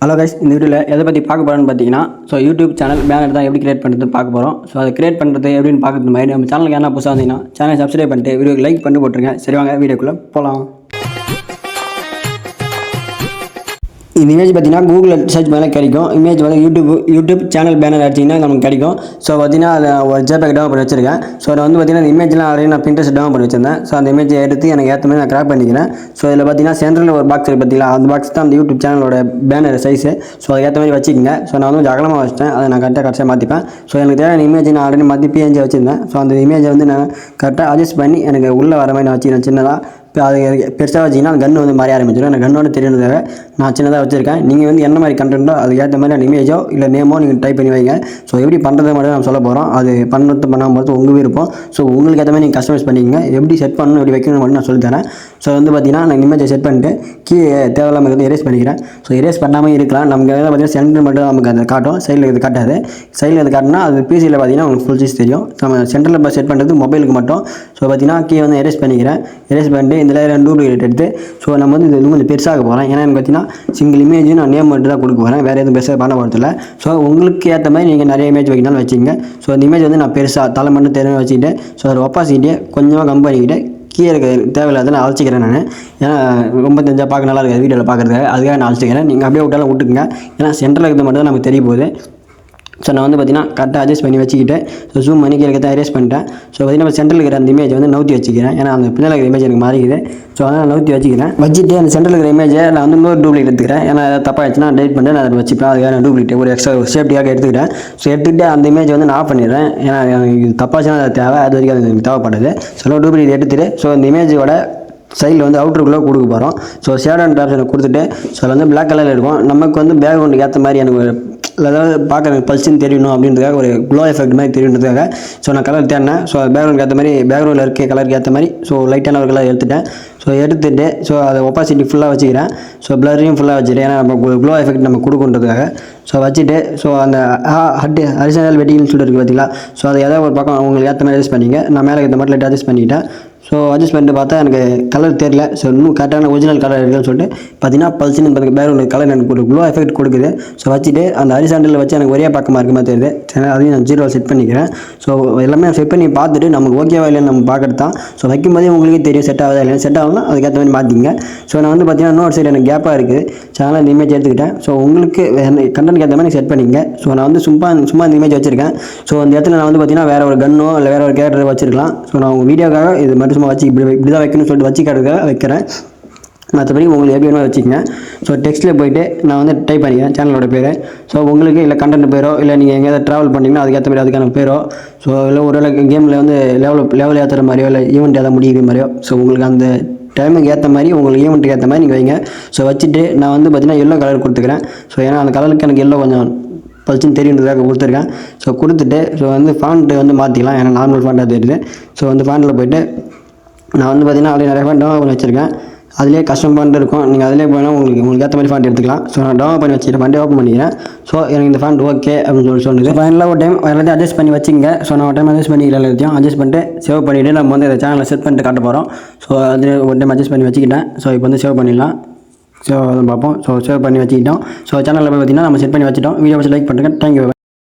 Hello guys, இந்த வீடியோவில் எதை பற்றி பார்க்க போகிறோன்னு பார்த்தீங்கன்னா, யூடியூப் சேனல் பேனர் தான் எப்படி கிரியேட் பண்ணுறது பார்க்க போகிறோம். அதை கிரியேட் பண்ணுறது எப்படின்னு பார்க்கறது மாதிரி நம்ம சேனலுக்கு என்ன புதுசாக வந்தீங்கன்னா சேனலை சப்ஸ்கிரைப் பண்ணிட்டு வீடியோக்கு லைக் பண்ணி போட்டுருங்க. சரி வாங்க வீடியோக்குள்ளே போகலாம். இந்த இமேஜ் பார்த்தீங்கன்னா கூகுளில் சர்ச் பண்ணால் கிடைக்கும். இமேஜ் வந்து யூடியூப் சேனல் பேனர் அடிச்சிங்கன்னா நமக்கு கிடைக்கும். பார்த்தீங்கன்னா அதை ஒரு ஜேபேக் டவுன் பண்ணி வச்சிருக்கேன். அதை வந்து பார்த்தீங்கன்னா இந்த இமேஜ்லாம் ஆல்ரெடி நான் பிரிண்டர்ஸ் டவுன் பண்ணி வச்சிருந்தேன். அந்த இமேஜை எடுத்து எனக்கு ஏற்ற மாதிரி நான் கிராப் பண்ணிக்கிறேன். இதில் பார்த்தீங்கன்னா சென்டரில் ஒரு பாக்ஸ் பார்த்தீங்களா, அந்த பாக்ஸ் தான் அந்த யூடியூப் சேனலோட பேனர் சைஸு. அதை ஏற்ற மாதிரி வச்சுக்கோங்க. நான் வந்து கொஞ்சம் அகலமாக வச்சிட்டேன். அதை நான் கரெக்டாக மாற்றிப்பேன். எனக்கு தேவையான இமேஜ் நான் ஆல்ரெடி மாற்றி பிஎன்ஜி வச்சிருந்தேன். அந்த இமேஜை வந்து நான் கரெக்டாக அட்ஜஸ்ட் பண்ணி எனக்கு உள்ளே வர மாதிரி நான் வச்சுக்கிறேன். சின்னதாக அது பெருசாக வச்சிங்கன்னா அந்த கன்று வந்து மாறி ஆரம்பிச்சிடும். எனக்கு கன்னோட தெரியணுக்காக நான் சின்னதாக வச்சுருக்கேன். நீங்கள் வந்து என்ன மாதிரி கண்டென்ட்டோ அதுக்கு ஏற்ற மாதிரி அந்த இமேஜோ இல்லை நேமோ நீங்கள் டைப் பண்ணி வைங்க. எப்படி பண்ணுறது மட்டும் நம்ம சொல்ல போகிறோம். அது பண்ணாமல் உங்கள் விருப்பம். உங்களுக்கு ஏற்ற மாதிரி நீங்கள் கஸ்டமைஸ் பண்ணிக்கங்க. எப்படி செட் பண்ணணும், எப்படி வைக்கணும் மட்டும் நான் சொல்லித்தரேன். வந்து பார்த்தீங்கன்னா நான் இமேஜை செட் பண்ணிட்டு கீழே தேவையில்லாமல் வந்து எரேஸ் பண்ணிக்கிறேன். எரேஸ் பண்ணாமல் இருக்கலாம். நமக்கு பார்த்தீங்கன்னா சென்டர் மட்டும் நமக்கு அதை காட்டும், சைடில் இது காட்டாது. சைடில் இது காட்டினா அது பிசியில் பார்த்தீங்கன்னா உங்களுக்கு ஃபுல் சைஸ் தெரியும். நம்ம சென்டரில் செட் பண்ணுறது மொபைலுக்கு மட்டும். பார்த்தீங்கன்னா கீழே வந்து எரேஸ் பண்ணிக்கிறேன். எரேஸ் பண்ணிட்டு இந்த லேயர் டூப்ளிகேட் எடுத்து நம்ம வந்து இது கொஞ்சம் பெருசாக போகிறேன். ஏன்னா எனக்கு பார்த்தீங்கன்னா சிங்கிள் இமேஜ் நான் நேம் மட்டும் தான் கொடுக்க போகிறேன். வேறு எதுவும் பெருசாக பண்ண போகிறதில்ல. உங்களுக்கு ஏற்ற மாதிரி நீங்கள் நிறைய இமேஜ் வைக்கணும்னு வச்சுங்க. அந்த இமேஜ் வந்து நான் பெருசாக தலை மட்டும் தெரிஞ்சு வச்சுக்கிட்டு அதோட ஒப்பாசிட்டியை கொஞ்சமாக கம் பண்ணிக்கிட்டு கீழே இருக்க தேவையில்லாத அழைச்சிக்கிறேன் நான். ஏன்னா ரொம்ப தெரிஞ்சால் பார்க்க நல்லா இருக்காது வீடியோவில் பார்க்குறதுக்காக. அதுக்காக நான் அழைச்சிக்கிறேன். நீங்கள் அப்படியே விட்டாலும் விட்டுக்குங்க. ஏன்னா சென்டரில் இருக்கிறது மட்டும் தான் நமக்கு தெரிய போகுது. நான் வந்து பார்த்தீங்கன்னா கரெக்டாக அட்ஜஸ்ட் பண்ணி வச்சுக்கிட்டு ஜூம் பண்ணி கீழே எரேஸ் பண்ணிட்டேன். பார்த்தீங்கன்னா சென்டரில் இருக்கிற அந்த இமேஜ் வந்து நவுத்தி வச்சுக்கிறேன். ஏன்னா அந்த பின்னாடி இருக்கிற இமேஜ் எனக்கு மாறிக்குது. அதனால் நவுத்தி வச்சுக்கிறேன். வச்சுட்டு அந்த சென்டரில் இருக்கிற இமேஜை நான் வந்து இன்னொரு டூப்ளிகேட் எடுத்துக்கிறேன். ஏன்னா தப்பாக ஆச்சுன்னா டெலிட் பண்ணிட்டு நான் அதை வச்சுப்பேன். அதுக்காக நான் டூப்ளிகேட் ஒரு எக்ஸ்ட்ரா சேஃப்டியாக எடுத்துக்கிட்டேன். எடுத்துகிட்டு அந்த இமேஜ் வந்து நான் ஆஃப் பண்ணிடுறேன். ஏன்னா இது தப்பாச்சுன்னா அது தேவை, அது வரைக்கும் அது எனக்கு தேவைப்படுது. டூப்ளிகேட் எடுத்துகிட்டு இந்த இமேஜோட சைடில் வந்து அவுட்டருக்குள்ளே கொடுக்க போகிறோம். ஷேட் அண்ட் ஆப்ஷனை கொடுத்துட்டு அதில் வந்து பிளாக் கலரில் இருக்கும். நமக்கு வந்து பேக்ரவுண்டுக்கு ஏற்ற மாதிரி எனக்கு அதாவது பார்க்க எனக்கு பல்ஸ்ன்னு தெரியணும் அப்படின்றதுக்காக ஒரு க்ளோ எஃபெக்ட் மாதிரி தெரியுன்றதுக்காக நான் கலர் தேடினேன். பேக்ரவுண்டுக்கு ஏற்ற மாதிரி பேக்ரவுண்டில் இருக்க கலருக்கு ஏற்ற மாதிரி லைட்டான ஒரு கலர் எடுத்துட்டேன். எடுத்துகிட்டு அதை ஒப்பாசிட்டி ஃபுல்லாக வச்சுக்கிறேன். ப்ளரையும் ஃபுல்லாக வச்சுட்டேன். ஏன்னா நம்ம க்ளோ எஃபெக்ட் நம்ம கொடுக்குன்றதுக்காக வச்சுட்டு அந்த ஹரிசாண்டல் வெட்டிங்னு சொல்லிட்டு இருக்குது பார்த்தீங்களா. அதை ஏதாவது ஒரு பக்கம் உங்களுக்கு ஏற்ற மாதிரி அட்ஜஸ்ட் பண்ணிங்க. நான் மேலே இந்த மாதிரி லைட் அட்ஜஸ்ட் பண்ணிக்கிட்டேன். அட்ஜஸ்ட் பண்ணிட்டு பார்த்தா எனக்கு கலர் தெரியல. இன்னும் கரெக்டான ஒரிஜினல் கலர் இருக்குன்னு சொல்லிட்டு பார்த்தீங்கன்னா பல்ஸ்ன்னு பேக்ரவுண்ட் கலர் எனக்கு ஒரு க்ளோ எஃபெக்ட் கொடுக்குது. வச்சுட்டு அந்த ஹரிசாண்டலில் வச்சு எனக்கு ஒரே பக்கமாக இருக்க மாதிரி தெரியுது. அதையும் நான் 0 செட் பண்ணிக்கிறேன். எல்லாமே செட் பண்ணி பார்த்துட்டு நமக்கு ஓகேவா இல்லைன்னு நம்ம பார்க்குறது தான். வைக்கும்போதே உங்களுக்கே தெரியும் செட் ஆகுதா இல்லைன்னு. செட் ஆகலாம் அதுக்கேற்ற மாதிரி மாற்றிங்க. நான் வந்து பார்த்தீங்கன்னா இன்னொரு சைடு எனக்கு கேப்பாக இருக்குது. அதனால் இந்த இமேஜ் எடுத்துக்கிட்டேன். உங்களுக்கு கண்டென்ட் ஏற்ற மாதிரி செட் பண்ணிங்க. நான் வந்து சும்மா இந்த இமேஜ் வச்சுருக்கேன். அந்த இடத்துல நான் வந்து பார்த்தீங்கன்னா வேறு ஒரு கன்னோ இல்லை வேறு ஒரு கேரக்டர் வச்சுருக்கலாம். நான் உங்கள் வீடியோக்காக இது மட்டும் சும்மா வச்சு இப்படி தான் வைக்கணும்னு சொல்லிட்டு வச்சுக்கிறதுக்காக வைக்கிறேன். மற்றபடி உங்களுக்கு எப்படி வேணும் வச்சுக்கோங்க. டெக்ஸ்ட்டில் போய்ட்டு நான் வந்து டைப் பண்ணிக்கிறேன் சேனலோட பேர். உங்களுக்கு இல்லை கண்டென்ட் பேரோ இல்லை நீங்கள் எங்கேயாவது ட்ராவல் பண்ணிங்கன்னா அதுக்கேற்ற மாதிரி அதுக்கான பேரோ இல்லை ஒரு கேமில் வந்து லெவல் ஏற்றுற மாதிரியோ இல்லை ஈவெண்ட் ஏதாவது முடிக்கிற மாதிரியோ உங்களுக்கு அந்த டைமுக்கு ஏற்ற மாதிரி உங்களுக்கு ஈவெண்ட்டுக்கு ஏற்ற மாதிரி நீங்கள் வைங்க. வச்சுட்டு நான் வந்து பார்த்தீங்கன்னா எல்லோ கலர் கொடுத்துக்கிறேன். ஏன்னா அந்த கலருக்கு எனக்கு எல்லோ கொஞ்சம் பல்ச்சுன்னு தெரியுன்றதுக்காக கொடுத்துருக்கேன். கொடுத்துட்டு வந்து ஃபாண்ட்டு வந்து மாற்றிக்கலாம். ஏன்னா நார்மல் ஃபாண்ட்டாக தெரியுது. வந்து ஃபாண்ட்டில் போய்ட்டு நான் வந்து பார்த்தீங்கன்னா அதில் நிறைய ஃபாண்ட் டவுன் பண்ணி வச்சுருக்கேன். அதிலே கஸ்டம் ஃபாண்ட் இருக்கும். நீங்கள் அதிலே போனால் உங்களுக்கு ஏற்ற மாதிரி ஃபாண்ட் எடுத்துக்கலாம். நான் டவுன் பண்ணி வச்சுட்டு ஃபாண்ட்டே ஓப்பன் பண்ணிக்கிறேன். எனக்கு இந்த ஃபாண்ட் ஓகே அப்படின்னு சொல்லுது. ஃபைனலாக ஒரு டைம் எல்லாத்தையும் அட்ஜஸ்ட் பண்ணி வச்சுங்க. நான் ஒரு டைம் அட்ஜஸ்ட் பண்ணிக்கிறேன். எல்லாத்தையும் அட்ஜஸ்ட் பண்ணிட்டு சேவ் பண்ணிவிட்டு நம்ம வந்து இந்த சேனலில் செட் பண்ணிட்டு காட்ட போகிறோம். அது ஒரு டைம் அட்ஜஸ்ட் பண்ணி வச்சுக்கிட்டேன். இப்போ வந்து சேவ் பண்ணிடலாம். அதை பார்ப்போம். சேவ் பண்ணி வச்சுக்கிட்டோம். சேனலில் போய் பார்த்தீங்கன்னா நம்ம செட் பண்ணி வச்சுட்டோம். வீடியோ வச்சு லைக் பண்ணுறேன். தேங்க்யூ.